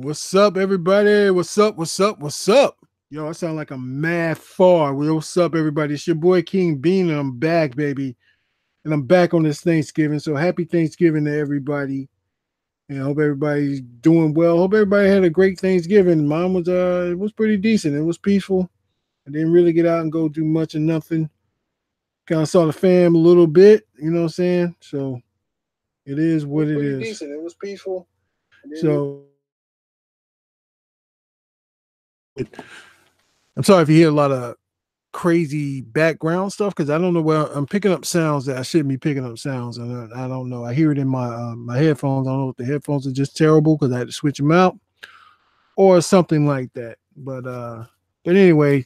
What's up, everybody? What's up? What's up? What's up? Yo, I sound like I'm mad far. What's up, everybody? It's your boy King Bean, and I'm back, baby. And I'm back on this Thanksgiving. So happy Thanksgiving to everybody. And I hope everybody's doing well. Hope everybody had a great Thanksgiving. Mine was it was pretty decent. It was peaceful. I didn't really get out and go do much of nothing. Kind of saw the fam a little bit, you know what I'm saying? So it is what it is. Decent. It was peaceful. So I'm sorry if you hear a lot of crazy background stuff because I don't know where I'm picking up sounds that I shouldn't be picking up sounds, and I don't know. I hear it in my headphones. I don't know if the headphones are just terrible because I had to switch them out or something like that. But anyway,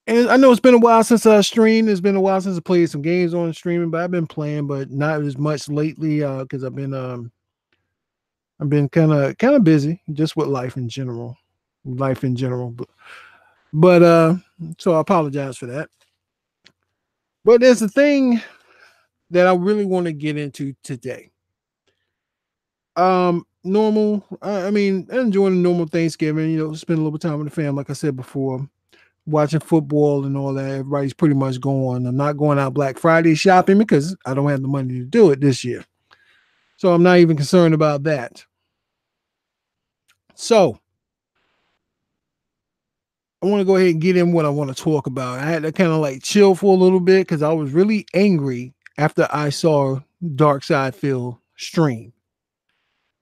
and I know it's been a while since I streamed. It's been a while since I played some games on streaming, but I've been playing, but not as much lately because I've been kind of busy just with life in general. But so I apologize for that. But there's a thing that I really want to get into today. Normal. I mean, enjoying a normal Thanksgiving. You know, spend a little time with the family, like I said before, watching football and all that. Everybody's pretty much going. I'm not going out Black Friday shopping because I don't have the money to do it this year. So I'm not even concerned about that. So I want to go ahead and get in what I want to talk about. I had to kind of like chill for a little bit because I was really angry after I saw DarkSyde Phil stream.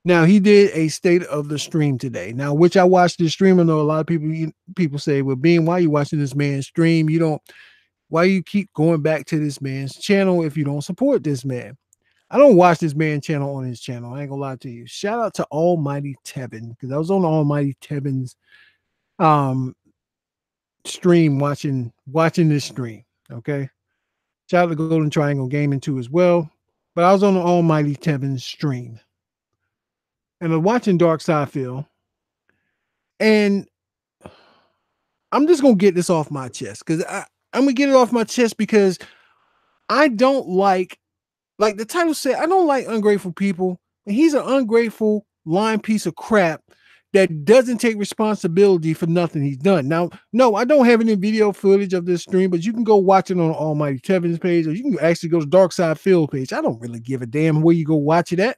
Now he did a state of the stream today. Now, which I watched the stream. I know a lot of people say, "Well, Bean, why are you watching this man's stream? Why you keep going back to this man's channel if you don't support this man?" I don't watch this man's channel on his channel. I ain't gonna lie to you. Shout out to Almighty Tevin because I was on Almighty Tevin's stream watching this stream. Okay. Shout out to Golden Triangle Gaming too as well. But I was on the Almighty Tevin's stream. And I'm watching DarkSyde Phil. And I'm just gonna get this off my chest. Because I'm gonna get it off my chest because I don't like the title said, I don't like ungrateful people. And he's an ungrateful lying piece of crap that doesn't take responsibility for nothing he's done. Now, no, I don't have any video footage of this stream, but you can go watch it on Almighty Tevin's page, or you can actually go to DarkSyde Phil page. I don't really give a damn where you go watch it at.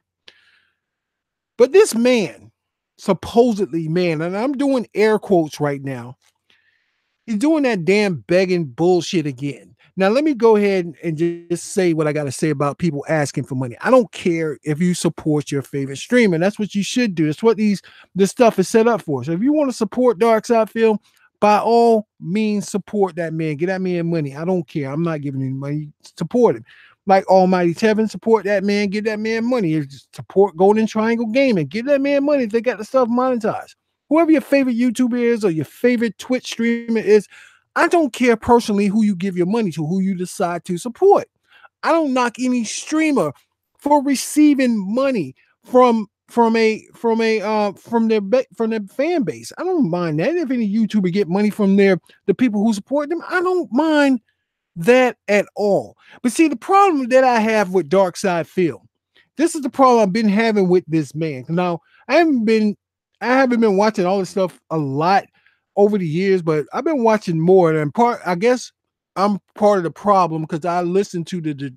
But this man, supposedly man, and I'm doing air quotes right now, he's doing that damn begging bullshit again. Now, let me go ahead and just say what I got to say about people asking for money. I don't care if you support your favorite streamer. That's what you should do. That's what this stuff is set up for. So if you want to support DarkSyde Phil, by all means, support that man. Get that man money. I don't care. I'm not giving him money. Support him. Like Almighty Tevin, support that man. Get that man money. Support Golden Triangle Gaming. Give that man money if they got the stuff monetized. Whoever your favorite YouTuber is or your favorite Twitch streamer is, I don't care personally who you give your money to, who you decide to support. I don't knock any streamer for receiving money from their fan base. I don't mind that. If any YouTuber get money from the people who support them, I don't mind that at all. But see, the problem that I have with DarkSyde Phil, this is the problem I've been having with this man. Now, I haven't been watching all this stuff a lot over the years, but I've been watching more. And I guess I'm part of the problem because I listen to the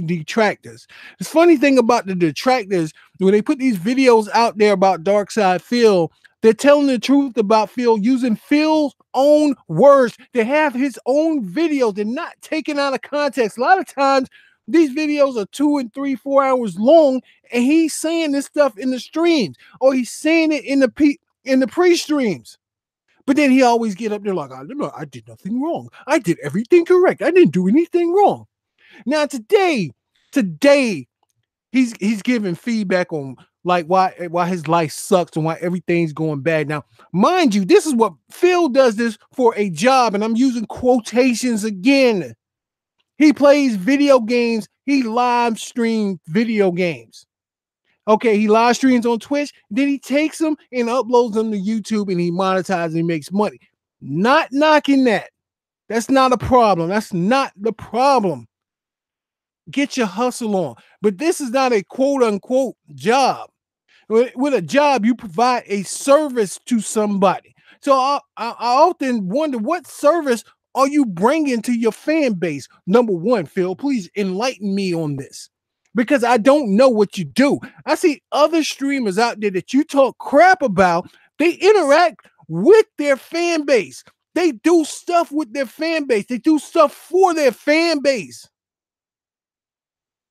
detractors. The funny thing about the detractors, when they put these videos out there about DarkSyde Phil, they're telling the truth about Phil using Phil's own words. They have his own videos. They're not taken out of context. A lot of times these videos are 2 and 3, 4 hours long, and he's saying this stuff in the streams, or he's saying it in the pre-streams. But then he always get up there like, I did nothing wrong. I did everything correct. I didn't do anything wrong. Now today, he's giving feedback on like why his life sucks and why everything's going bad. Now, mind you, this is what Phil does this for a job, and I'm using quotations again. He plays video games. He live streams video games. Okay, he live streams on Twitch, then he takes them and uploads them to YouTube and he monetizes and he makes money. Not knocking that. That's not a problem. That's not the problem. Get your hustle on. But this is not a quote unquote job. With a job, you provide a service to somebody. So I often wonder, what service are you bringing to your fan base? Number one, Phil, please enlighten me on this, because I don't know what you do. I see other streamers out there that you talk crap about. They interact with their fan base. They do stuff with their fan base. They do stuff for their fan base.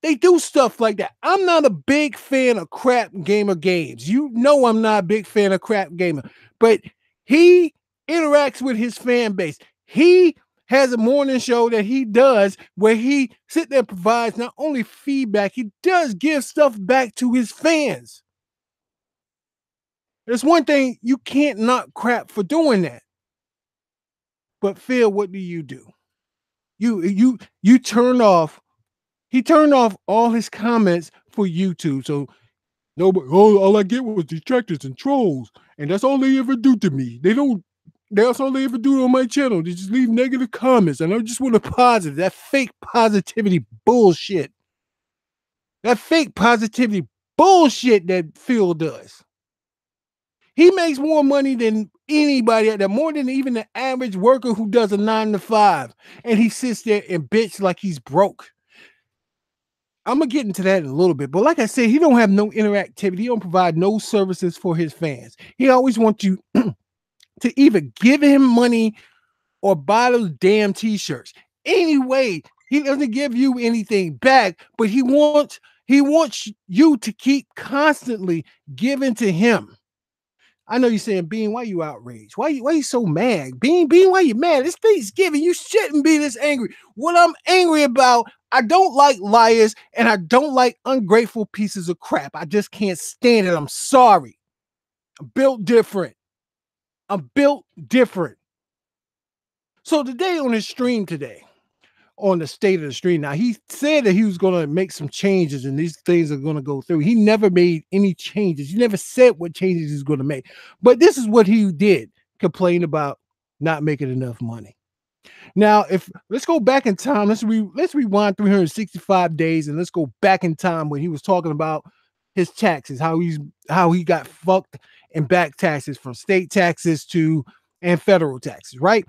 They do stuff like that. I'm not a big fan of crap gamer games. You know I'm not a big fan of crap gamer, but he interacts with his fan base. He has a morning show that he does where he sit there and provides not only feedback, he does give stuff back to his fans. There's one thing you can't knock crap for doing that. But Phil, what do? You turn off. He turned off all his comments for YouTube. So nobody, all I get was detractors and trolls, and that's all they ever do to me. That's all they ever do on my channel. They just leave negative comments, and I just want a positive. That fake positivity bullshit. That fake positivity bullshit that Phil does. He makes more money than anybody out there, more than even the average worker who does a 9 to 5, and he sits there and bitch like he's broke. I'm gonna get into that in a little bit, but like I said, he don't have no interactivity. He don't provide no services for his fans. He always wants you to either give him money or buy those damn t-shirts. Anyway, he doesn't give you anything back, but he wants you to keep constantly giving to him. I know you're saying, Bean, why you outraged? Why you so mad? Bean, why you mad? It's Thanksgiving. You shouldn't be this angry. What I'm angry about, I don't like liars and I don't like ungrateful pieces of crap. I just can't stand it. I'm sorry. I'm built different. So today on his stream today, on the state of the stream. Now, he said that he was going to make some changes and these things are going to go through. He never made any changes. He never said what changes he's going to make. But this is what he did: complain about not making enough money. Now, let's go back in time. Let's rewind 365 days and let's go back in time when he was talking about his taxes, how he got fucked in back taxes, from state taxes and federal taxes, right?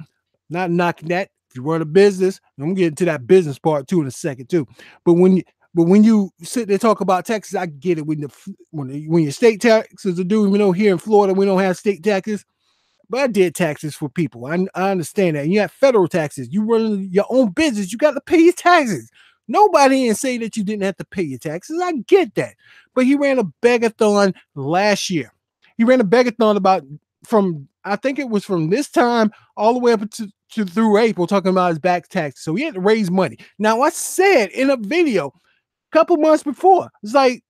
Not knocking that. If you run a business, I'm gonna get into that business part too in a second too. But when you sit there talk about taxes, I get it. When your state taxes are due, here in Florida we don't have state taxes, but I did taxes for people. I understand that. And you have federal taxes. You run your own business, you got to pay your taxes. Nobody didn't say that you didn't have to pay your taxes. I get that. But he ran a begathon last year. He ran a begathon I think it was from this time all the way up to through April, talking about his back taxes. So he had to raise money. Now, I said in a video a couple months before, it's like,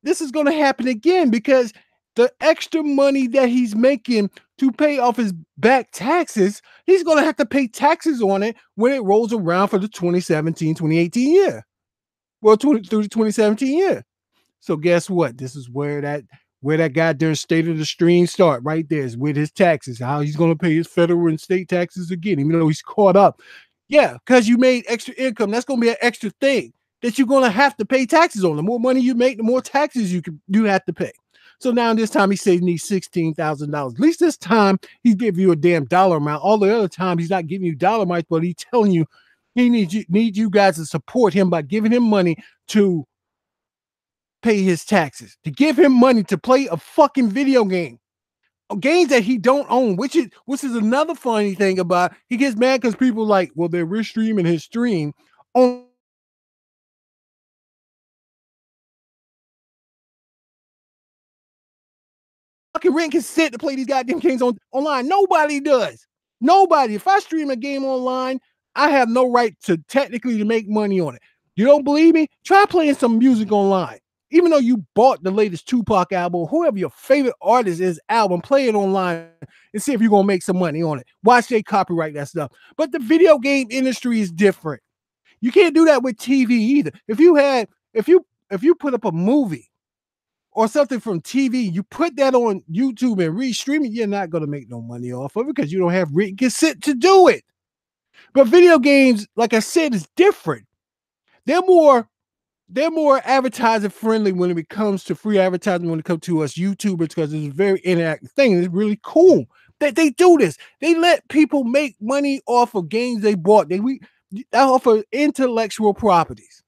this is going to happen again because the extra money that he's making to pay off his back taxes, he's going to have to pay taxes on it when it rolls around for the 2017-2018 year. Well, through the 2017 year. So guess what? This is where that goddamn state of the stream start right there, is with his taxes, how he's going to pay his federal and state taxes again, even though he's caught up. Yeah, because you made extra income. That's going to be an extra thing that you're going to have to pay taxes on. The more money you make, the more taxes you have to pay. So now this time he's saying he needs $16,000. At least this time he's giving you a damn dollar amount. All the other times he's not giving you dollar amounts, but he's telling you he needs you guys to support him by giving him money to pay his taxes, to give him money to play a fucking video game, games that he don't own, which is another funny thing about. He gets mad because people like, well, they're restreaming his stream on fucking rent consent to play these goddamn games online. Nobody does. Nobody. If I stream a game online, I have no right to technically make money on it. You don't believe me? Try playing some music online. Even though you bought the latest Tupac album, whoever your favorite artist is album, play it online and see if you're going to make some money on it. Watch they copyright that stuff. But the video game industry is different. You can't do that with TV either. If you put up a movie or something from TV, you put that on YouTube and restream it, you're not going to make no money off of it because you don't have written consent to do it. But video games, like I said, is different. They're more they're more advertising friendly when it comes to free advertising when it comes to us YouTubers because it's a very interactive thing. It's really cool that they do this. They let people make money off of games they bought. They off of intellectual properties.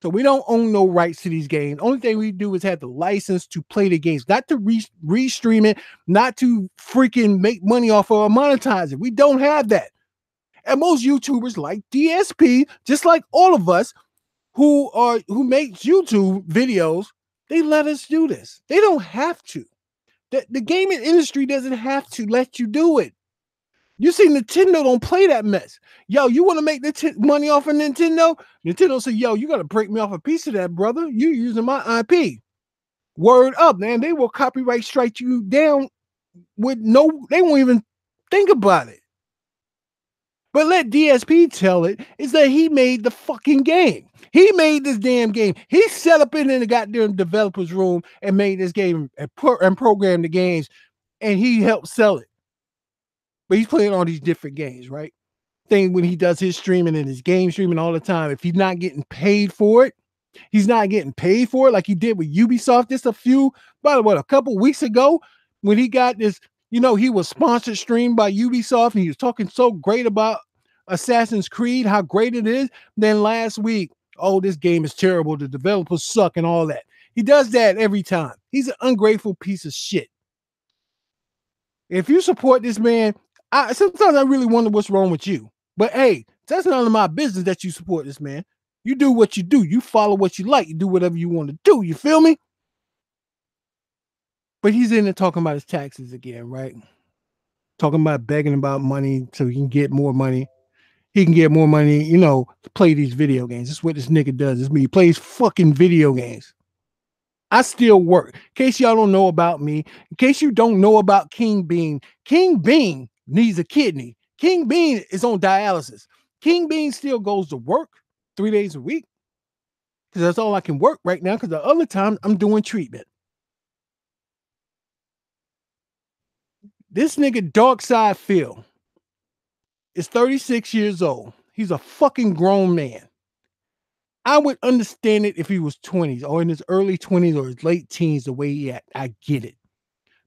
So we don't own no rights to these games. Only thing we do is have the license to play the games, not to restream it, not to freaking make money off of or monetize it. We don't have that. And most YouTubers like DSP, just like all of us, who makes YouTube videos, they let us do this. They don't have to. The gaming industry doesn't have to let you do it. You see, Nintendo don't play that mess. Yo, you want to make money off of Nintendo? Nintendo say, yo, you got to break me off a piece of that, brother. You using my IP. Word up, man. They will copyright strike you down with they won't even think about it. But let DSP tell it is that he made the fucking game. He made this damn game. He set up in the goddamn developer's room and made this game and programmed the games, and he helped sell it. But he's playing all these different games, right? Thing when he does his streaming and his game streaming all the time, if he's not getting paid for it, he's not getting paid for it like he did with Ubisoft just a couple weeks ago when he got this, he was sponsored streamed by Ubisoft and he was talking so great about Assassin's Creed, how great it is. Then last week, oh, this game is terrible. The developers suck and all that. He does that every time. He's an ungrateful piece of shit. If you support this man, sometimes I really wonder what's wrong with you. But hey, that's none of my business that you support this man. You do what you do. You follow what you like. You do whatever you want to do. You feel me? But he's in there talking about his taxes again, right? Talking about begging about money so he can get more money. He can get more money, to play these video games. That's what this nigga does. He plays fucking video games. I still work. In case y'all don't know about me, in case you don't know about King Bean needs a kidney. King Bean is on dialysis. King Bean still goes to work 3 days a week because that's all I can work right now because the other time I'm doing treatment. This nigga DarkSyde Phil is 36 years old. He's a fucking grown man. I would understand it if he was 20s or in his early 20s or his late teens, the way he act. I get it.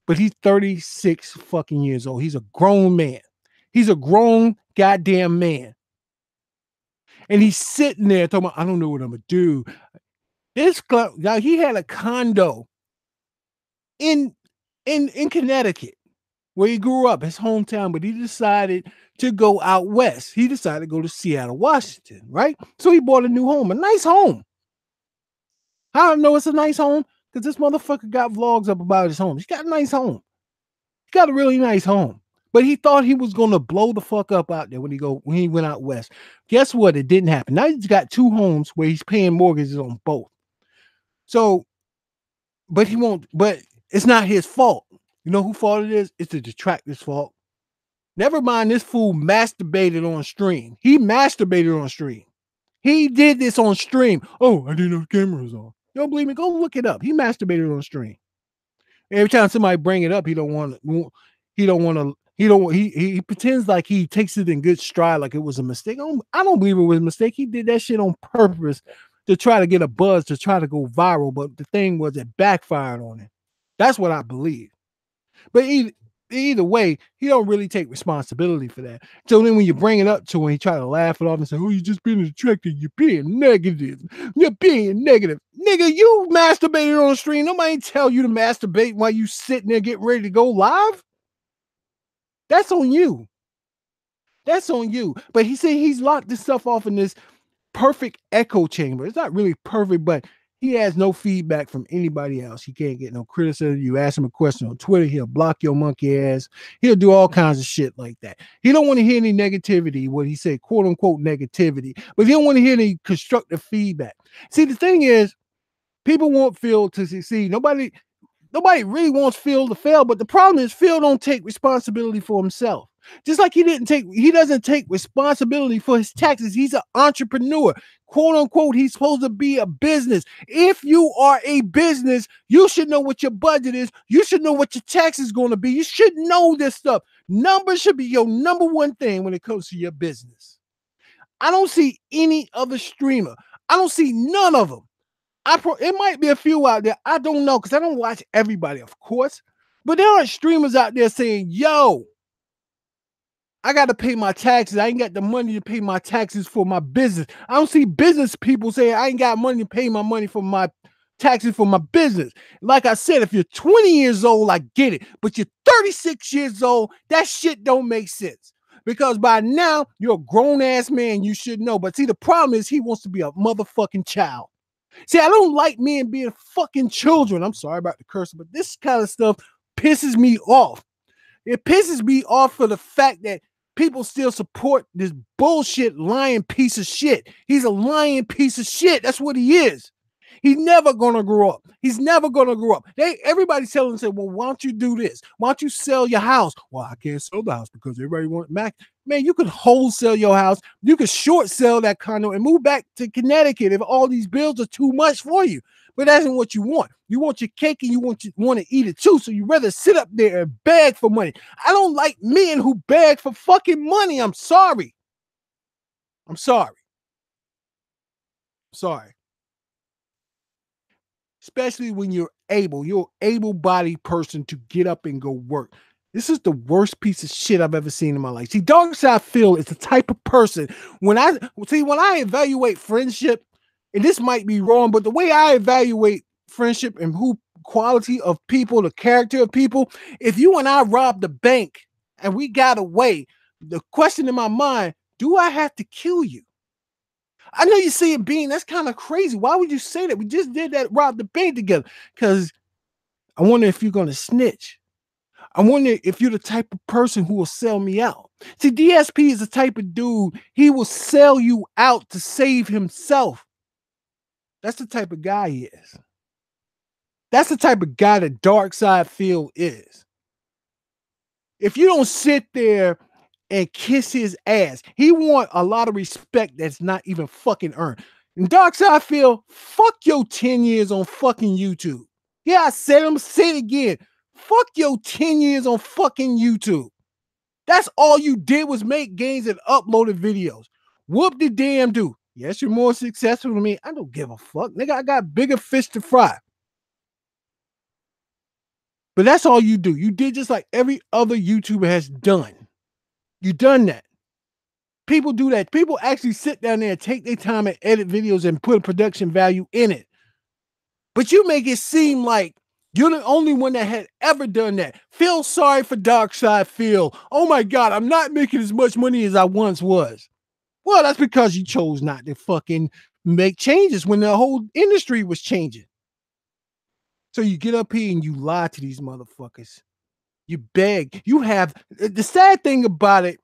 But he's 36 fucking years old. He's a grown man. He's a grown goddamn man. And he's sitting there talking about, I don't know what I'm going to do. Now he had a condo in Connecticut where he grew up, his hometown, but he decided to go out west. He decided to go to Seattle, Washington, right? So he bought a new home, a nice home. How do I know it's a nice home? Because this motherfucker got vlogs up about his home. He's got a nice home. He got a really nice home. But he thought he was going to blow the fuck up out there when he went out west. Guess what? It didn't happen. Now he's got 2 homes where he's paying mortgages on both. So, but it's not his fault. You know whose fault it is? It's the detractor's fault. Never mind, this fool masturbated on stream. He masturbated on stream. He did this on stream. Oh, I didn't know the camera was on. You don't believe me? Go look it up. He masturbated on stream. Every time somebody bring it up, he pretends like he takes it in good stride, like it was a mistake. I don't believe it was a mistake. He did that shit on purpose to try to get a buzz, to try to go viral. But the thing was, it backfired on him. That's what I believe. But either way, he don't really take responsibility for that. So then when you bring it up to him, he try to laugh it off and say, oh, you just being attracted. You're being negative. You're being negative. Nigga, you masturbated on stream. Nobody tell you to masturbate while you sitting there getting ready to go live. That's on you. That's on you. But he said he's locked this stuff off in this perfect echo chamber. It's not really perfect, but he has no feedback from anybody else. He can't get no criticism. You ask him a question on Twitter, he'll block your monkey ass. He'll do all kinds of shit like that. He don't want to hear any negativity, what he said, quote unquote negativity, but he don't want to hear any constructive feedback. See, the thing is, people want Phil to succeed. Nobody really wants Phil to fail, but the problem is Phil don't take responsibility for himself. Just like he doesn't take responsibility for his taxes. He's an entrepreneur, quote unquote. He's supposed to be a business. If you are a business, you should know what your budget is. You should know what your tax is going to be. You should know this stuff. Numbers should be your number one thing when it comes to your business. I don't see any other streamer. I don't see none of them It might be a few out there. I don't know because I don't watch everybody, of course. But there are streamers out there saying, yo, I got to pay my taxes. I ain't got the money to pay my taxes for my business. I don't see business people saying I ain't got money to pay my money for my taxes for my business. Like I said, if you're 20 years old, I get it. But you're 36 years old, that shit don't make sense. Because by now, you're a grown ass man. You should know. But see, the problem is he wants to be a motherfucking child. See, I don't like men being fucking children. I'm sorry about the curse, but this kind of stuff pisses me off. It pisses me off for the fact that people still support this bullshit lying piece of shit. He's a lying piece of shit. That's what he is. He's never gonna grow up. He's never gonna grow up. Everybody's telling him, say, well, why don't you do this? Why don't you sell your house? Well, I can't sell the house because everybody wants Mac. Man, you could wholesale your house. You could short sell that condo and move back to Connecticut if all these bills are too much for you. But that isn't what you want. You want your cake and you want to eat it too. So you rather sit up there and beg for money. I don't like men who beg for fucking money. I'm sorry. I'm sorry. Sorry. Especially when you're able-bodied person to get up and go work. This is the worst piece of shit I've ever seen in my life. See, DarkSyde Phil is the type of person when I evaluate friendship, and this might be wrong, but the way I evaluate friendship and who quality of people, the character of people, if you and I robbed the bank and we got away, the question in my mind, do I have to kill you? I know you see it being, that's kind of crazy. Why would you say that? We just did that, robbed the bank together. Because I wonder if you're going to snitch. I wonder if you're the type of person who will sell me out. See, DSP is the type of dude, he will sell you out to save himself. That's the type of guy he is. That's the type of guy that DarkSyde Phil is. If you don't sit there and kiss his ass, he want a lot of respect that's not even fucking earned. And DarkSyde Phil, fuck your 10 years on fucking YouTube. Yeah, I said I'm say it again. Fuck your 10 years on fucking YouTube. That's all you did was make games and uploaded videos. Whoop the damn do. Yes, you're more successful than me. I don't give a fuck. Nigga, I got bigger fish to fry. But that's all you do. You did just like every other YouTuber has done. You done that. People do that. People actually sit down there and take their time and edit videos and put production value in it. But you make it seem like you're the only one that had ever done that. Feel sorry for DarkSyde Phil. Oh my God, I'm not making as much money as I once was. Well, that's because you chose not to fucking make changes when the whole industry was changing. So you get up here and you lie to these motherfuckers. You beg. You have the sad thing about it.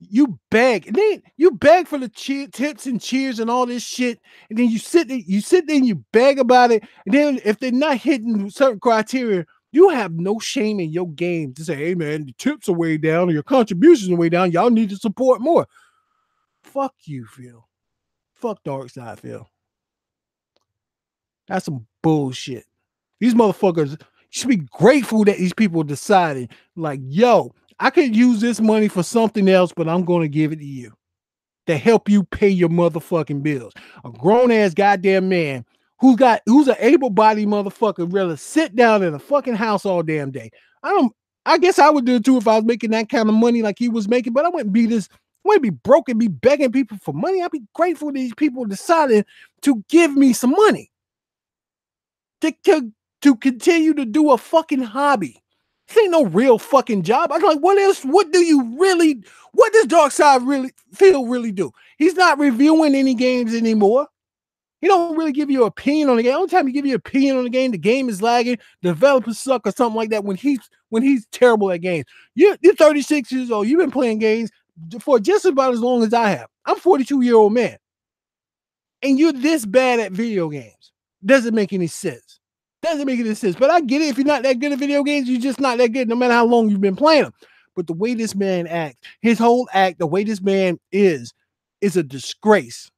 You beg, and then you beg for the tips and cheers and all this shit, and then you sit there and you beg about it, and then if they're not hitting certain criteria, you have no shame in your game to say, "Hey man, the tips are way down, or your contributions are way down. Y'all need to support more." Fuck you, Phil. Fuck DarkSyde Phil. That's some bullshit. These motherfuckers should be grateful that these people decided, like, yo, I could use this money for something else, but I'm going to give it to you to help you pay your motherfucking bills. A grown ass goddamn man who's an able-bodied motherfucker rather sit down in a fucking house all damn day. I guess I would do it too if I was making that kind of money like he was making, but I wouldn't be broke and be begging people for money. I'd be grateful these people decided to give me some money to continue to do a fucking hobby. This ain't no real fucking job. I'm like, what does DarkSyde Phil really do? He's not reviewing any games anymore. He don't really give you an opinion on the game. The only time he give you an opinion on the game is lagging, developers suck or something like that when he's terrible at games. You're 36 years old. You've been playing games for just about as long as I have. I'm a 42-year-old man. And you're this bad at video games. Doesn't make any sense. Doesn't make any sense. But I get it. If you're not that good at video games, you're just not that good, no matter how long you've been playing them. But the way this man acts, his whole act, the way this man is a disgrace.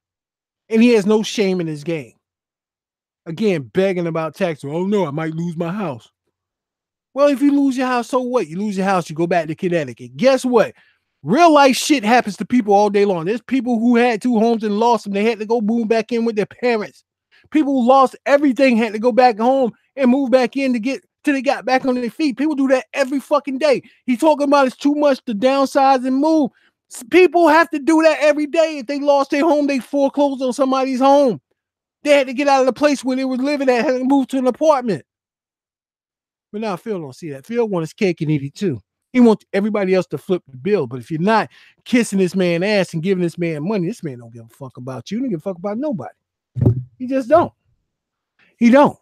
And he has no shame in his game. Again, begging about taxes. Oh no, I might lose my house. Well, if you lose your house, so what? You lose your house, you go back to Connecticut. Guess what? Real life shit happens to people all day long. There's people who had 2 homes and lost them. They had to go move back in with their parents. People who lost everything had to go back home and move back in to get till they got back on their feet. People do that every fucking day. He's talking about it's too much to downsize and move. People have to do that every day. If they lost their home, they foreclosed on somebody's home. They had to get out of the place where they were living at and move to an apartment. But now Phil don't see that. Phil wants his cake and eat it too. He wants everybody else to flip the bill. But if you're not kissing this man ass and giving this man money, this man don't give a fuck about you. He don't give a fuck about nobody. He just don't. He don't.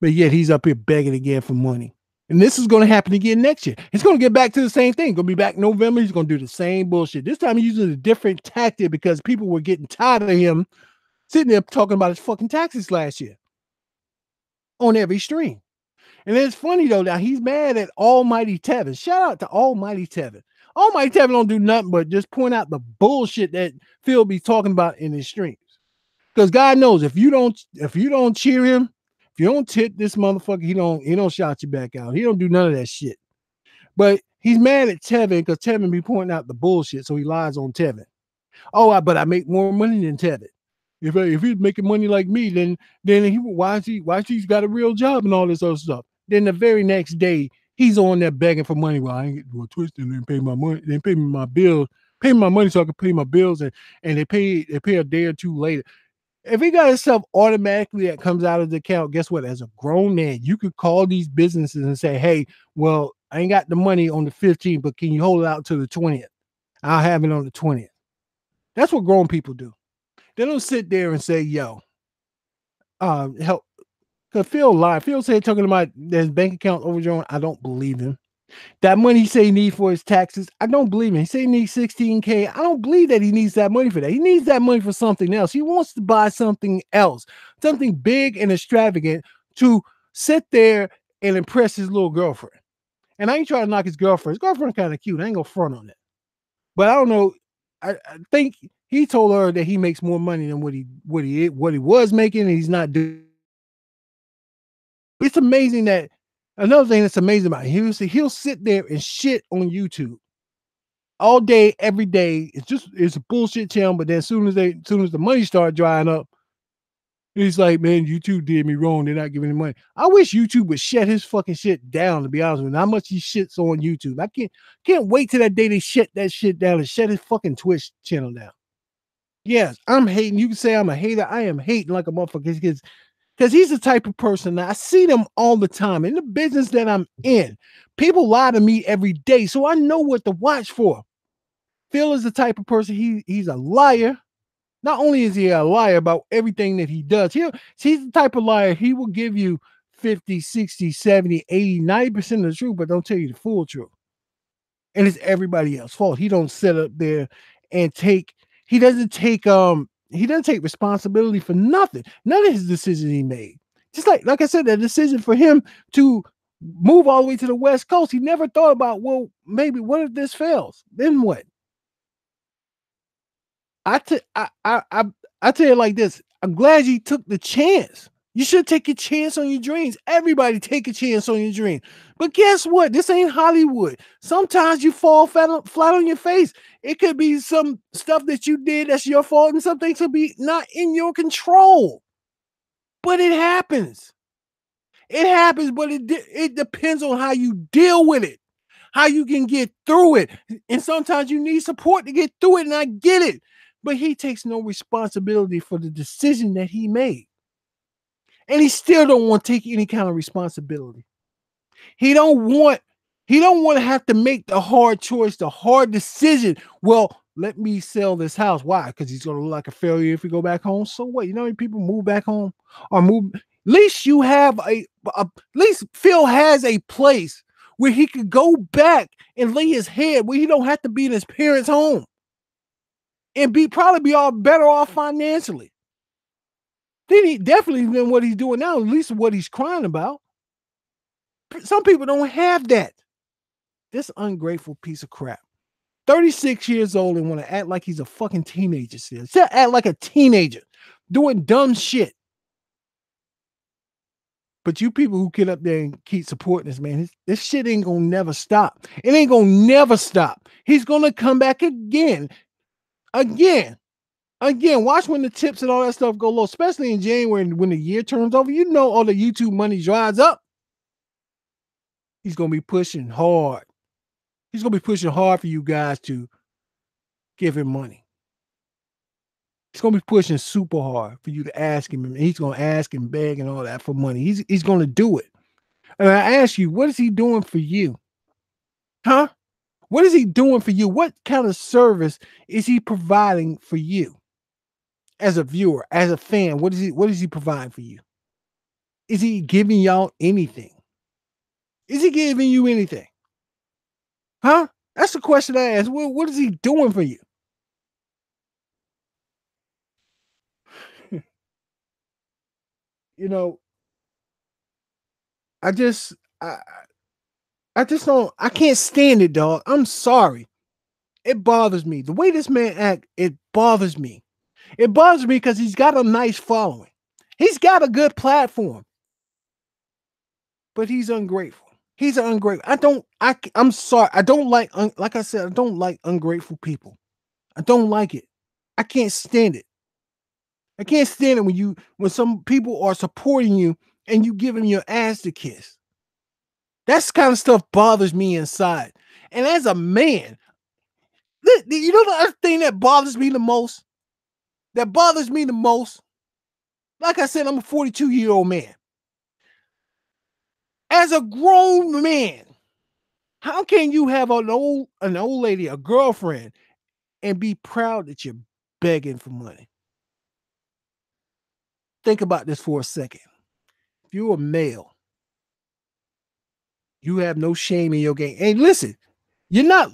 But yet he's up here begging again for money. And this is going to happen again next year. It's going to get back to the same thing. Going to be back November. He's going to do the same bullshit. This time he's using a different tactic because people were getting tired of him sitting there talking about his fucking taxes last year on every stream. And it's funny though, now he's mad at Almighty Tevin. Shout out to Almighty Tevin. Almighty Tevin don't do nothing but just point out the bullshit that Phil be talking about in his streams. Because God knows if you don't cheer him, if you don't tip this motherfucker, he don't shout you back out. He don't do none of that shit. But he's mad at Tevin because Tevin be pointing out the bullshit, so he lies on Tevin. Oh, but I make more money than Tevin. If he's making money like me, then why he's got a real job and all this other stuff. Then the very next day, he's on there begging for money. Well, I ain't get to a twist and they pay my money, they pay me my bills, pay me my money so I can pay my bills, and they pay a day or two later. If he got himself automatically that comes out of the account, guess what? As a grown man, you could call these businesses and say, hey, well, I ain't got the money on the 15th, but can you hold it out to the 20th? I'll have it on the 20th. That's what grown people do. They don't sit there and say, yo, help. Because Phil lied. Phil said talking about his bank account overdrawn. I don't believe him. That money he say he needs for his taxes, I don't believe him. He say he needs $16K. I don't believe that he needs that money for that. He needs that money for something else. He wants to buy something else, something big and extravagant to sit there and impress his little girlfriend. And I ain't trying to knock his girlfriend. His girlfriend kind of cute. I ain't gonna front on that. But I don't know. I think he told her that he makes more money than what he was making, and he's not doing. It's amazing that another thing that's amazing about him, he'll sit there and shit on YouTube all day, every day. It's a bullshit channel, but then as soon as the money start drying up, he's like, man, YouTube did me wrong. They're not giving me money. I wish YouTube would shut his fucking shit down, to be honest with you. How much he shits on YouTube. I can't wait till that day they shut that shit down and shut his fucking Twitch channel down. Yes, I'm hating. You can say I'm a hater. I am hating like a motherfucker because he's the type of person that I see them all the time in the business that I'm in. People lie to me every day, so I know what to watch for. Phil is the type of person, he's a liar. Not only is he a liar about everything that he does, he's the type of liar, he will give you 50, 60, 70, 80, 90% of the truth, but don't tell you the full truth. And it's everybody else's fault. He don't sit up there and he doesn't take responsibility for nothing. None of his decisions he made. Just like I said, the decision for him to move all the way to the West Coast, he never thought about, well, maybe what if this fails? Then what? I tell you like this. I'm glad you took the chance. You should take a chance on your dreams. Everybody take a chance on your dream. But guess what? This ain't Hollywood. Sometimes you fall flat on your face. It could be some stuff that you did that's your fault, and some things could be not in your control. But it happens. It happens, but it depends on how you deal with it, how you can get through it. And sometimes you need support to get through it, and I get it. But he takes no responsibility for the decision that he made. And he still don't want to take any kind of responsibility. He don't want to have to make the hard choice, the hard decision. Well, let me sell this house. Why? Because he's going to look like a failure if we go back home. So what? You know how many people move back home or move? At least you have at least Phil has a place where he could go back and lay his head, where he don't have to be in his parents' home and probably be all better off financially. Then he definitely than what he's doing now, at least what he's crying about. Some people don't have that. This ungrateful piece of crap. 36 years old and want to act like he's a fucking teenager still. Still act like a teenager doing dumb shit. But you people who get up there and keep supporting this man, this shit ain't gonna never stop. It ain't gonna never stop. He's gonna come back again. Again, watch when the tips and all that stuff go low, especially in January when the year turns over. You know all the YouTube money dries up. He's gonna be pushing hard. He's gonna be pushing hard for you guys to give him money. He's gonna be pushing super hard for you to ask him, and he's gonna ask and beg and all that for money. He's gonna do it. And I ask you, what is he doing for you? Huh? What is he doing for you? What kind of service is he providing for you as a viewer, as a fan? What is he providing for you? Is he giving y'all anything? Is he giving you anything? Huh? That's the question I ask. What is he doing for you? You know, I just I I just don't I can't stand it, dog. I'm sorry. It bothers me. The way this man act, it bothers me. It bothers me because he's got a nice following. He's got a good platform, but he's ungrateful. He's an ungrateful. I'm sorry. I don't like like I said, I don't like ungrateful people. I don't like it. I can't stand it. I can't stand it when some people are supporting you and you give them your ass to kiss. That's kind of stuff bothers me inside. And as a man, you know the other thing that bothers me the most? That bothers me the most? Like I said, I'm a 42-year-old man. As a grown man, how can you have an old lady, a girlfriend, and be proud that you're begging for money? Think about this for a second. If you're a male, you have no shame in your game. Hey, listen, you're not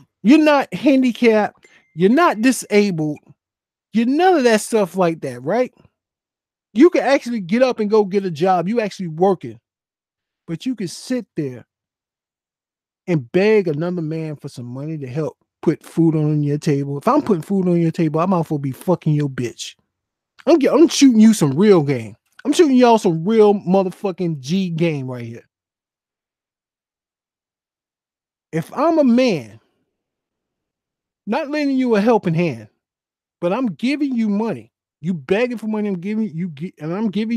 handicapped, you're not disabled, you're none of that stuff like that, right? You can actually get up and go get a job. You actually working, but you can sit there and beg another man for some money to help put food on your table. If I'm putting food on your table, I'm out for be fucking your bitch. I'm shooting you some real game. I'm shooting y'all some real motherfucking G game right here. If I'm a man, not lending you a helping hand, but I'm giving you money. You begging for money, I'm giving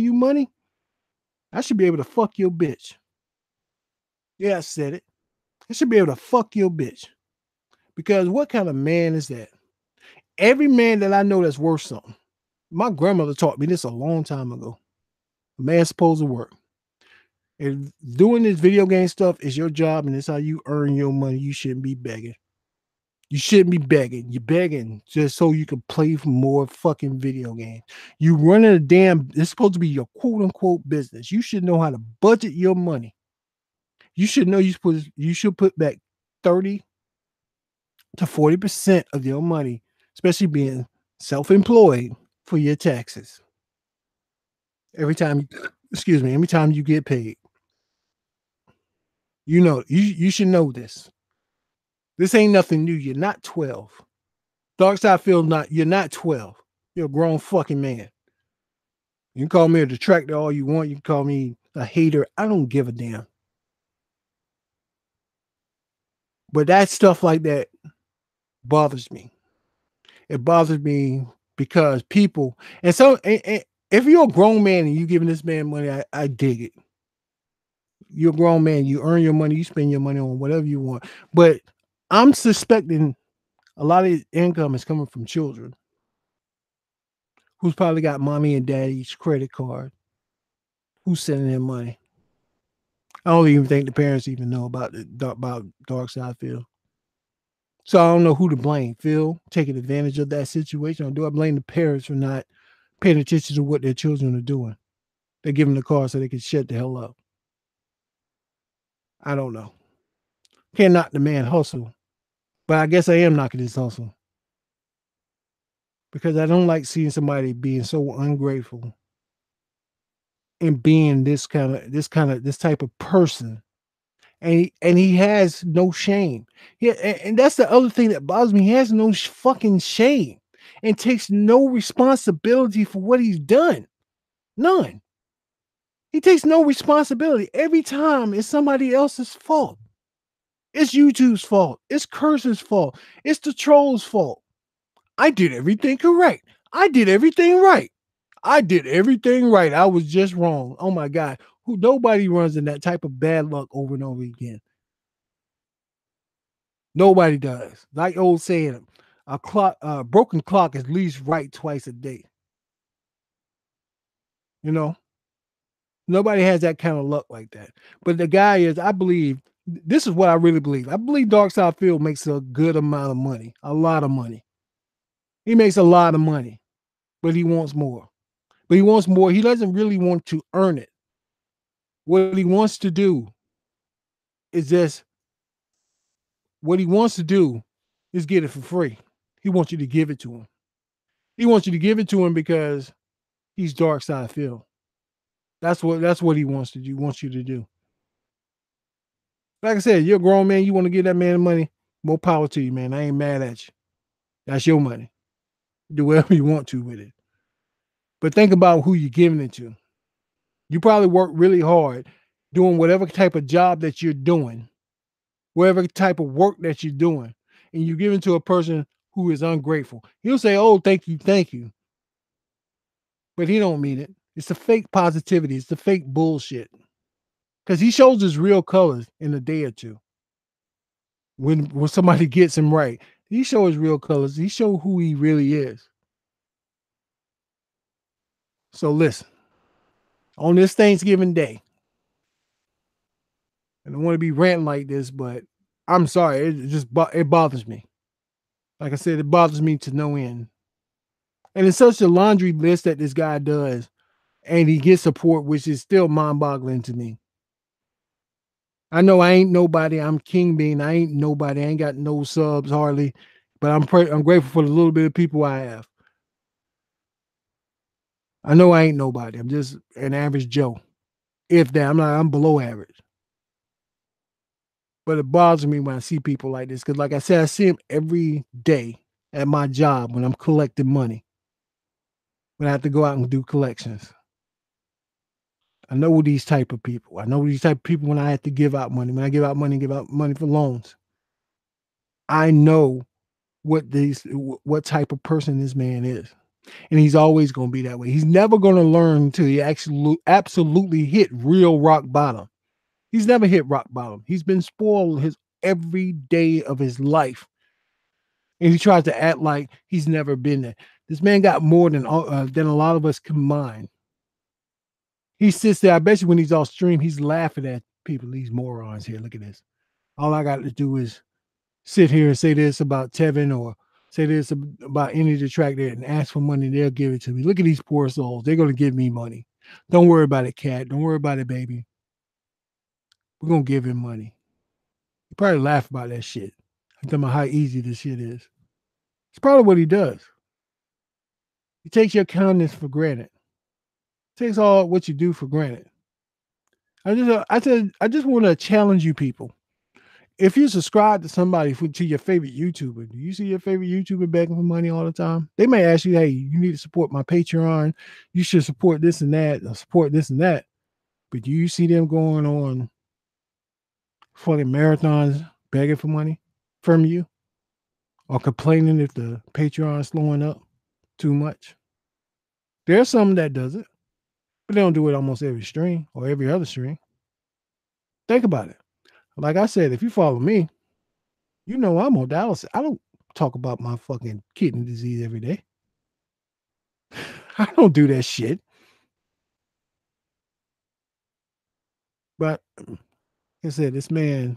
you money. I should be able to fuck your bitch. Yeah, I said it. I should be able to fuck your bitch. Because what kind of man is that? Every man that I know that's worth something. My grandmother taught me this a long time ago. A man's supposed to work. If doing this video game stuff is your job and it's how you earn your money, you shouldn't be begging. You shouldn't be begging. You're begging just so you can play for more fucking video games. You running a damn, it's supposed to be your quote unquote business. You should know how to budget your money. You should know you should put back 30 to 40% of your money, especially being self-employed, for your taxes. Every time you get paid. You should know this. This ain't nothing new. You're not 12. DarkSyde feels you're not 12. You're a grown fucking man. You can call me a detractor all you want. You can call me a hater. I don't give a damn. But that stuff like that bothers me. It bothers me because people, and if you're a grown man and you giving this man money, I dig it. You're a grown man. You earn your money. You spend your money on whatever you want. But I'm suspecting a lot of income is coming from children who's probably got mommy and daddy's credit card, who's sending them money. I don't even think the parents even know about DarkSyde Phil. So I don't know who to blame. Phil taking advantage of that situation, or do I blame the parents for not paying attention to what their children are doing? They're giving the car so they can shut the hell up. I don't know. Can't knock the man hustle, but I guess I am knocking his hustle because I don't like seeing somebody being so ungrateful and being this type of person. And he has no shame. Yeah, and that's the other thing that bothers me. He has no fucking shame and takes no responsibility for what he's done. None. He takes no responsibility. Every time it's somebody else's fault. It's YouTube's fault. It's Curse's fault. It's the troll's fault. I did everything correct. I did everything right. I did everything right. I was just wrong. Oh my God. Who nobody runs in that type of bad luck over and over again. Nobody does. Like old saying, a broken clock is at least right twice a day. You know, nobody has that kind of luck like that. But the guy is, I believe, this is what I really believe. I believe DarkSyde Field makes a good amount of money, a lot of money. He makes a lot of money, but he wants more. But he wants more. He doesn't really want to earn it. What he wants to do is just what he wants to do is get it for free. He wants you to give it to him. He wants you to give it to him because he's DarkSyde Phil. That's what he wants to do. Wants you to do. Like I said, you're a grown man. You want to give that man money. More power to you, man. I ain't mad at you. That's your money. Do whatever you want to with it. But think about who you're giving it to. You probably work really hard doing whatever type of job that you're doing, whatever type of work that you're doing, and you give it to a person who is ungrateful. He'll say, "Oh, thank you," but he don't mean it. It's the fake positivity. It's the fake bullshit. Because he shows his real colors in a day or two. When somebody gets him right, he shows his real colors. He show who he really is. So listen, on this Thanksgiving Day, I don't want to be ranting like this, but I'm sorry. It bothers me. Like I said, it bothers me to no end. And it's such a laundry list that this guy does, and he gets support, which is still mind-boggling to me. I know I ain't nobody. I'm King Bean. I ain't nobody. I ain't got no subs hardly, but I'm grateful for the little bit of people I have. I know I ain't nobody. I'm just an average Joe. If that, I'm below average. But it bothers me when I see people like this because, like I said, I see them every day at my job when I'm collecting money. When I have to go out and do collections, I know these type of people. I know these type of people when I have to give out money. When I give out money for loans. I know what type of person this man is. And he's always going to be that way. He's never going to learn until he actually absolutely hit real rock bottom. He's never hit rock bottom. He's been spoiled his every day of his life. And he tries to act like he's never been there. This man got more than a lot of us combined. He sits there. I bet you when he's off stream, he's laughing at people. These morons here. Look at this. All I got to do is sit here and say this about Tevin or say this about any of the track there and ask for money. They'll give it to me. Look at these poor souls. They're going to give me money. Don't worry about it, cat. Don't worry about it, baby. We're going to give him money. He probably laugh about that shit. I'm talking about how easy this shit is. It's probably what he does. He takes your kindness for granted. Takes all what you do for granted. I just want to challenge you people. If you subscribe to somebody to your favorite YouTuber, do you see your favorite YouTuber begging for money all the time? They may ask you, "Hey, you need to support my Patreon. You should support this and that, or support this and that." But do you see them going on fucking marathons begging for money from you, or complaining if the Patreon is slowing up too much? There's some that does it, but they don't do it almost every stream or every other stream. Think about it. Like I said, if you follow me, you know I'm on dialysis. I don't talk about my fucking kidney disease every day. I don't do that shit. But like I said, this man,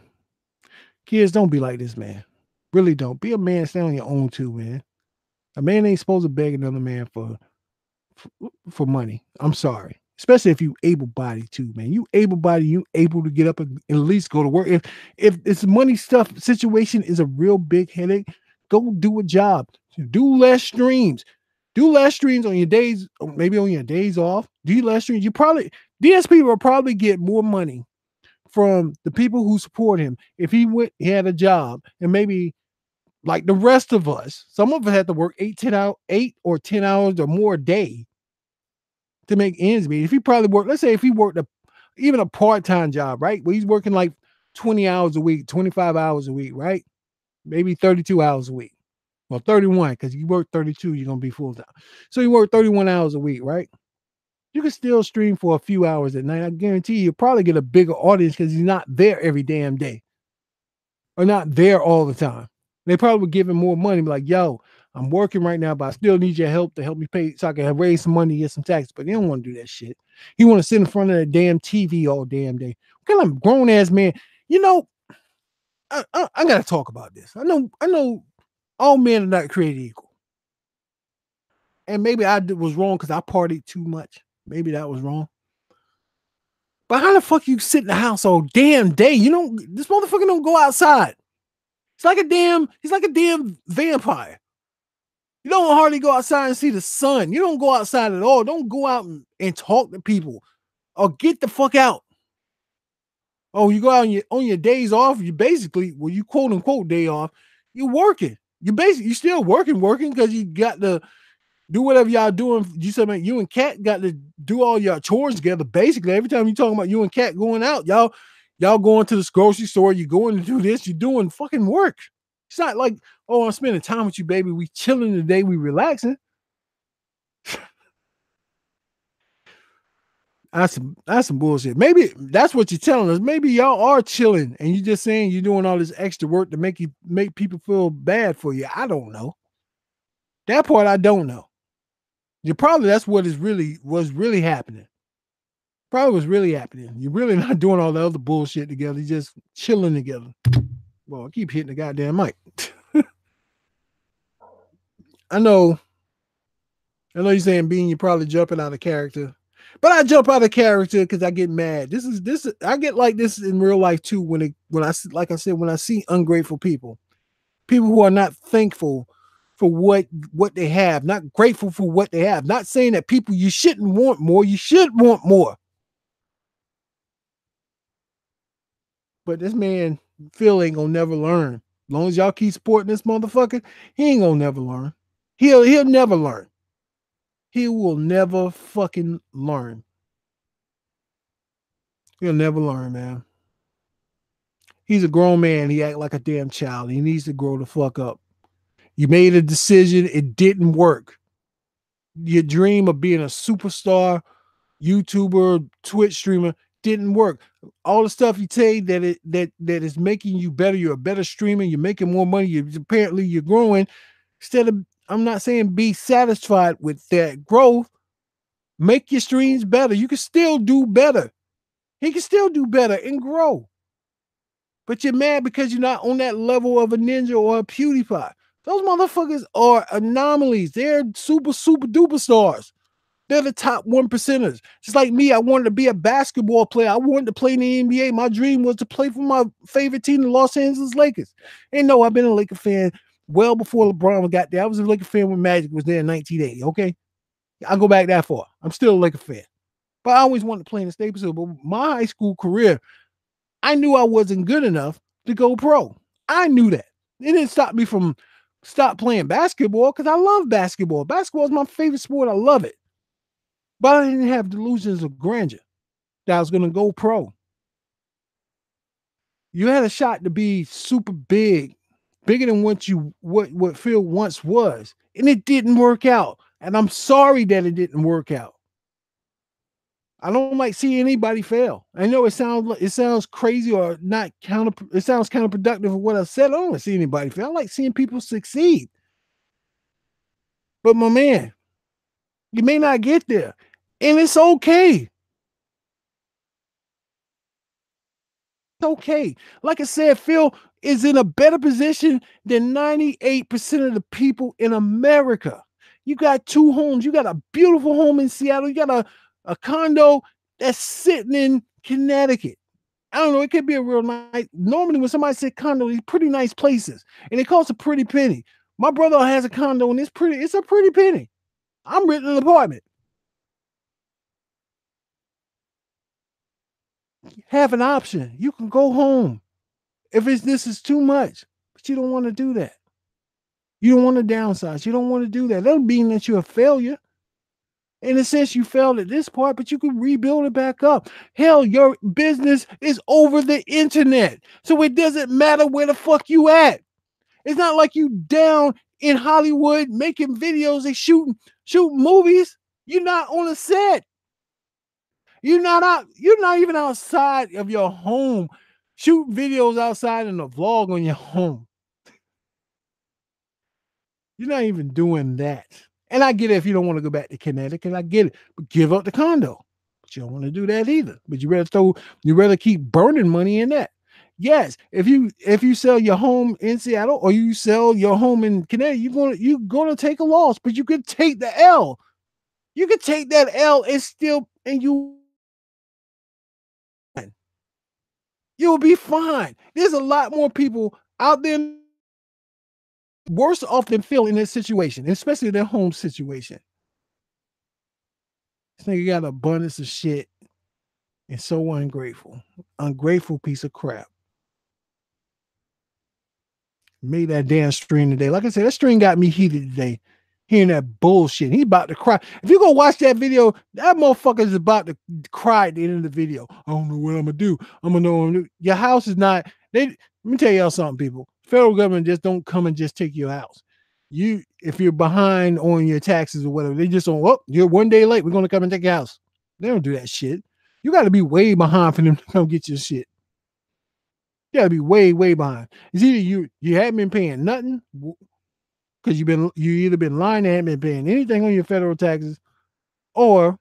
kids, don't be like this man. Really don't. Be a man, stand on your own too, man. A man ain't supposed to beg another man for money. I'm sorry. Especially if you able bodied too, man. You able bodied, you able to get up and at least go to work. If this money stuff situation is a real big headache, go do a job. Do less streams. Do less streams on your days, maybe on your days off. Do less streams. You probably DSP will probably get more money from the people who support him if he had a job and maybe like the rest of us. Some of us had to work 8 or 10 hours or more a day to make ends meet. If he probably worked, let's say if he worked even a part-time job, right? Where he's working like 20 hours a week, 25 hours a week, right? Maybe 32 hours a week. Well, 31, because you work 32, you're gonna be full time. So you work 31 hours a week, right? You can still stream for a few hours at night. I guarantee you'll probably get a bigger audience because he's not there every damn day or not there all the time. They probably would give him more money, be like, yo, I'm working right now, but I still need your help to help me pay so I can raise some money, get some taxes. But they don't want to do that shit. He want to sit in front of the damn TV all damn day. What kind of grown ass man? You know, I gotta talk about this. I know all men are not created equal. And maybe was wrong because I partied too much. Maybe that was wrong. But how the fuck you sit in the house all damn day? You know, this motherfucker don't go outside. He's like a damn vampire. You don't hardly go outside and see the sun. You don't go outside at all. Don't go out and talk to people or get the fuck out. Oh, you go out on your days off. You basically, well, you quote unquote day off. You're working. You still working because you got to do whatever y'all doing. You said, man, you and Kat got to do all your chores together. Basically, every time you talking about you and Kat going out, y'all going to the grocery store. You going to do this. You're doing fucking work. It's not like, oh, I'm spending time with you, baby. We chilling today. We relaxing. That's some bullshit. Maybe that's what you're telling us. Maybe y'all are chilling and you're just saying you're doing all this extra work to make people feel bad for you. I don't know. That part I don't know. You probably that's what was really happening. Probably was really happening. You're really not doing all the other bullshit together. You're just chilling together. Well, I keep hitting the goddamn mic. I know you're saying Bean, you're probably jumping out of character. But I jump out of character because I get mad. I get like this in real life too. When I see ungrateful people who are not thankful for what they have, not grateful for what they have, not saying that people you shouldn't want more, you should want more. But this man Phil ain't gonna never learn. As long as y'all keep supporting this motherfucker, he ain't gonna never learn. He'll never learn. He will never fucking learn. He'll never learn, man. He's a grown man. He act like a damn child. He needs to grow the fuck up. You made a decision. It didn't work. Your dream of being a superstar, YouTuber, Twitch streamer didn't work. All the stuff you say that is making you better. You're a better streamer. You're making more money. Apparently you're growing. Instead of, I'm not saying be satisfied with that growth. Make your streams better. You can still do better. He can still do better and grow. But you're mad because you're not on that level of a Ninja or a PewDiePie. Those motherfuckers are anomalies. They're super, super duper stars. They're the top 1%ers. Just like me, I wanted to be a basketball player. I wanted to play in the NBA. My dream was to play for my favorite team, the Los Angeles Lakers. And no, I've been a Laker fan well before LeBron got there. I was a Laker fan when Magic was there in 1980, okay? I'll go back that far. I'm still a Laker fan. But I always wanted to play in the Staples Center. But my high school career, I knew I wasn't good enough to go pro. I knew that. It didn't stop me from stop playing basketball because I love basketball. Basketball is my favorite sport. I love it. But I didn't have delusions of grandeur that I was going to go pro. You had a shot to be super big, bigger than what Phil once was, and it didn't work out. And I'm sorry that it didn't work out. I don't like seeing anybody fail. I know it sounds crazy or not it sounds counterproductive of what I said. I don't want to see anybody fail. I like seeing people succeed. But my man, you may not get there. And it's okay. It's okay. Like I said, Phil is in a better position than 98% of the people in America. You got 2 homes. You got a beautiful home in Seattle. You got a condo that's sitting in Connecticut. I don't know. It could be a real nice. Normally, when somebody says condo, these pretty nice places, and it costs a pretty penny. My brother has a condo, and it's a pretty penny. I'm renting an apartment. Have an option. You can go home if this is too much, but you don't want to do that. You don't want to downsize. You don't want to do that. That doesn't mean that you're a failure. In a sense, you failed at this part, but you can rebuild it back up. Hell, your business is over the internet. So it doesn't matter where the fuck you at. It's not like you down in Hollywood making videos, they shooting movies. You're not on a set. You're not out, you're not even outside of your home. Shoot videos outside in a vlog on your home. You're not even doing that. And I get it if you don't want to go back to Connecticut. I get it. But give up the condo. But you don't want to do that either. But you rather keep burning money in that. Yes, if you sell your home in Seattle or you sell your home in Connecticut, you're gonna take a loss, but you could take the L. You could take that L and you'll be fine. There's a lot more people out there worse off than Phil in this situation, especially their home situation. This nigga got an abundance of shit and so ungrateful. Ungrateful piece of crap. Made that damn stream today. Like I said, that stream got me heated today. Hearing that bullshit. He about to cry. If you go watch that video, that motherfucker is about to cry at the end of the video. I don't know what I'm gonna do. I'm gonna know your house is not. Let me tell y'all something, people. Federal government just don't come and just take your house. If you're behind on your taxes or whatever, they just don't. Oh, you're 1 day late. We're gonna come and take your house. They don't do that shit. You got to be way behind for them to come get your shit. You got to be way behind. It's either you haven't been paying nothing because you either been lying and haven't been paying anything on your federal taxes, or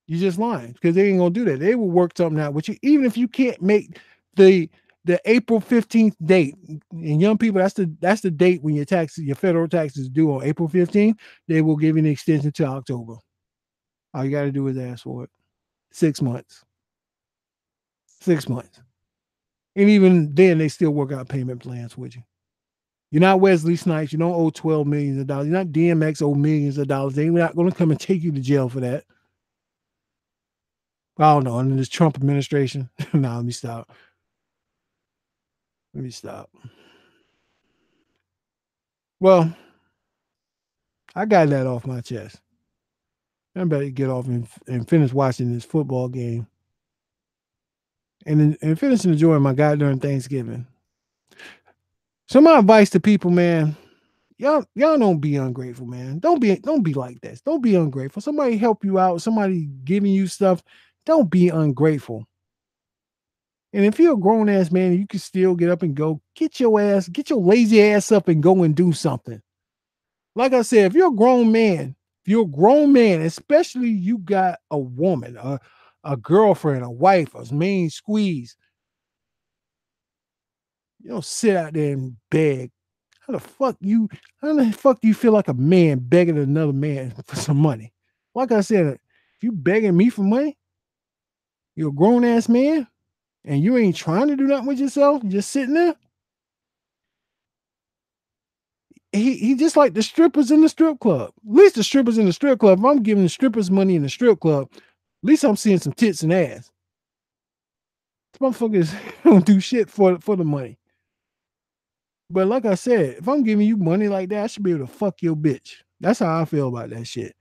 you just lying because they ain't gonna do that. They will work something out with you, even if you can't make the April 15th date. And young people, that's the date when your federal taxes due on April 15th. They will give you an extension to October. All you got to do is ask for it. 6 months. 6 months. And even then, they still work out payment plans with you. You're not Wesley Snipes. You don't owe $12 million. You're not DMX owe millions of dollars. They're not going to come and take you to jail for that. I don't know. Under this Trump administration. Let me stop. Well, I got that off my chest. I better get off and finish watching this football game. And finish enjoying my goddamn Thanksgiving. So my advice to people, man, y'all don't be ungrateful, man. Don't be like this. Don't be ungrateful. Somebody help you out. Somebody giving you stuff. Don't be ungrateful. And if you're a grown ass man, you can still get up and go. Get your lazy ass up and go and do something. Like I said, if you're a grown man, especially you got a woman, a girlfriend, a wife, a main squeeze, you don't sit out there and beg. How the fuck do you feel like a man begging another man for some money? Like I said, if you begging me for money, you're a grown ass man, and you ain't trying to do nothing with yourself, just sitting there. He just like the strippers in the strip club. At least the strippers in the strip club, if I'm giving the strippers money in the strip club, at least I'm seeing some tits and ass. These motherfuckers don't do shit for the money. But like I said, if I'm giving you money like that, I should be able to fuck your bitch. That's how I feel about that shit.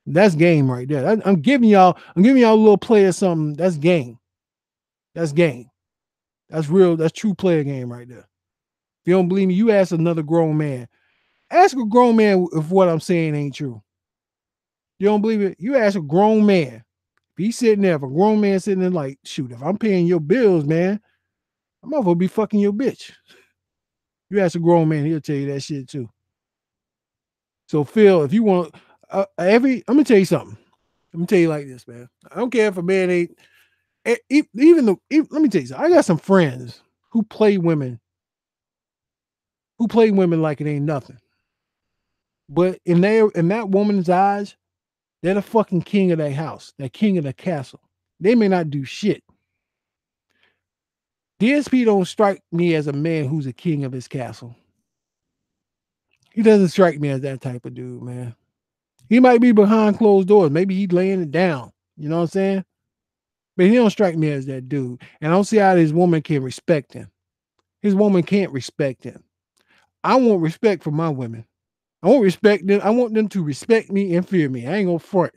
That's game right there. I'm giving y'all a little player something. That's game. That's game. That's real. That's true player game right there. If you don't believe me, you ask another grown man. Ask a grown man if what I'm saying ain't true. You don't believe it? You ask a grown man. If he's sitting there, if a grown man sitting there like, shoot, if I'm paying your bills, man, I'm gonna be fucking your bitch. You ask a grown man, he'll tell you that shit too. So Phil, if you want, I'm gonna tell you something. I'm gonna tell you like this, man. I don't care if a man ain't, let me tell you something. I got some friends who play women like it ain't nothing. But in that woman's eyes, they're the fucking king of their house. They're king of the castle. They may not do shit. DSP don't strike me as a man who's a king of his castle. He doesn't strike me as that type of dude, man. He might be behind closed doors. Maybe he's laying it down. You know what I'm saying? But he don't strike me as that dude. And I don't see how his woman can respect him. His woman can't respect him. I want respect for my women. I want respect them. I want them to respect me and fear me. I ain't gonna front.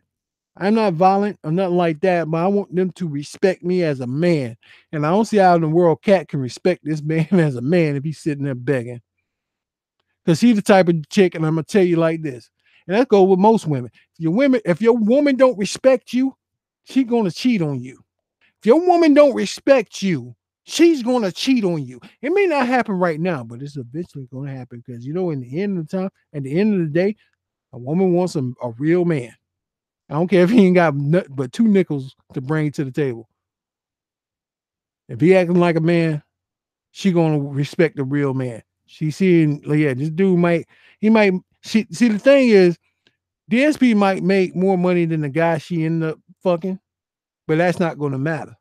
I'm not violent or nothing like that, but I want them to respect me as a man. And I don't see how in the world Cat can respect this man as a man if he's sitting there begging. Because she's the type of chick, and I'm gonna tell you like this, and that goes with most women. If your woman don't respect you, she's gonna cheat on you. If your woman don't respect you, she's gonna cheat on you. It may not happen right now, but it's eventually gonna happen because in the end of the time, at the end of the day, a woman wants a real man. I don't care if he ain't got but two nickels to bring to the table. If he acting like a man, she gonna respect the real man. She seeing, like, yeah, this dude might see the thing is DSP might make more money than the guy she ended up fucking, but that's not gonna matter.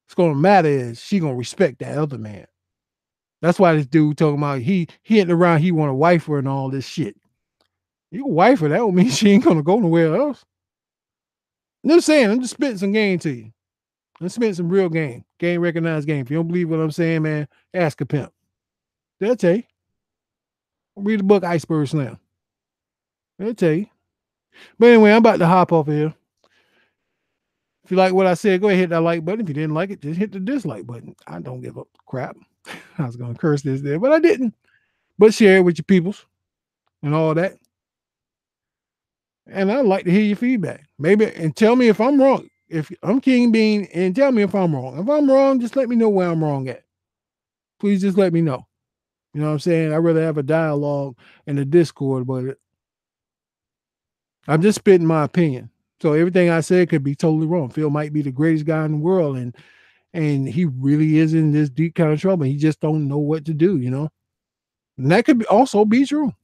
What's gonna matter is she gonna respect that other man. That's why this dude talking about he hitting around, he want to wife her and all this shit. You wife her, that don't mean she ain't gonna go nowhere else. I'm just saying, I'm just spitting some game to you. I'm spitting some real game. Game recognized game. If you don't believe what I'm saying, man, ask a pimp. They'll tell you. Read the book Iceberg Slam. They'll tell you. But anyway, I'm about to hop off of here. If you like what I said, go ahead, hit that like button. If you didn't like it, just hit the dislike button. I don't give up crap. I was going to curse this there, but I didn't. But share it with your peoples and all that. And I'd like to hear your feedback. Maybe, and tell me if I'm wrong. If I'm King Bean, and tell me if I'm wrong. If I'm wrong, just let me know where I'm wrong at. Please just let me know. You know what I'm saying? I'd rather have a dialogue in the Discord, but I'm just spitting my opinion. So everything I said could be totally wrong. Phil might be the greatest guy in the world, and he really is in this deep kind of trouble. He just don't know what to do, And that could also be true.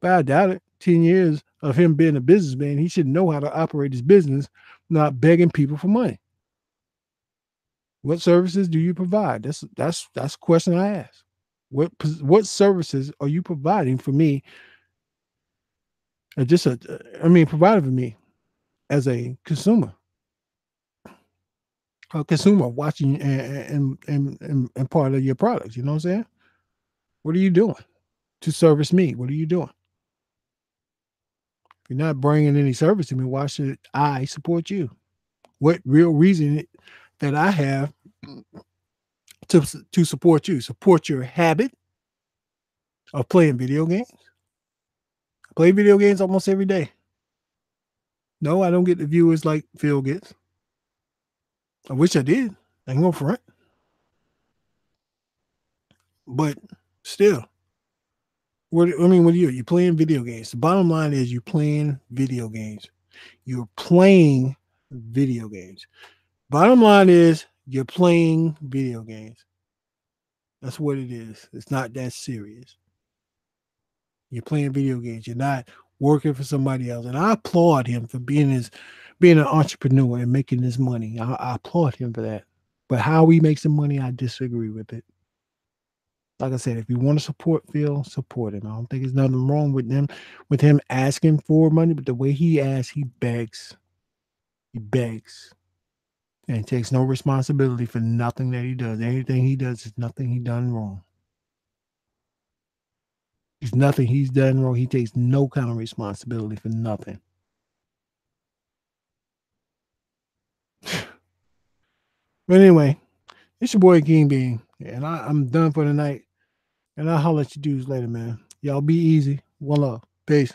But I doubt it. 10 years of him being a businessman, he should know how to operate his business, not begging people for money. What services do you provide? That's a question I ask. What services are you providing for me? Providing for me as a consumer watching and part of your products. You know what I'm saying? What are you doing to service me? What are you doing? If you're not bringing any service to me, why should I support you? What real reason that I have to support you? Support your habit of playing video games? I play video games almost every day. No, I don't get the viewers like Phil gets. I wish I did. I can go front. But still, what are you? You're playing video games. The bottom line is you're playing video games. You're playing video games. Bottom line is you're playing video games. That's what it is. It's not that serious. You're playing video games. You're not working for somebody else. And I applaud him for being an entrepreneur and making this money. I applaud him for that. But how he makes the money, I disagree with it. Like I said, if you want to support Phil, support him. I don't think there's nothing wrong with him asking for money, but the way he asks, he begs. He begs. And he takes no responsibility for nothing that he does. Anything he does is nothing he done wrong. There's nothing he's done wrong. He takes no kind of responsibility for nothing. But anyway, it's your boy King Bean, and I'm done for the night. And I'll holler at you dudes later, man. Y'all be easy. One love. Peace.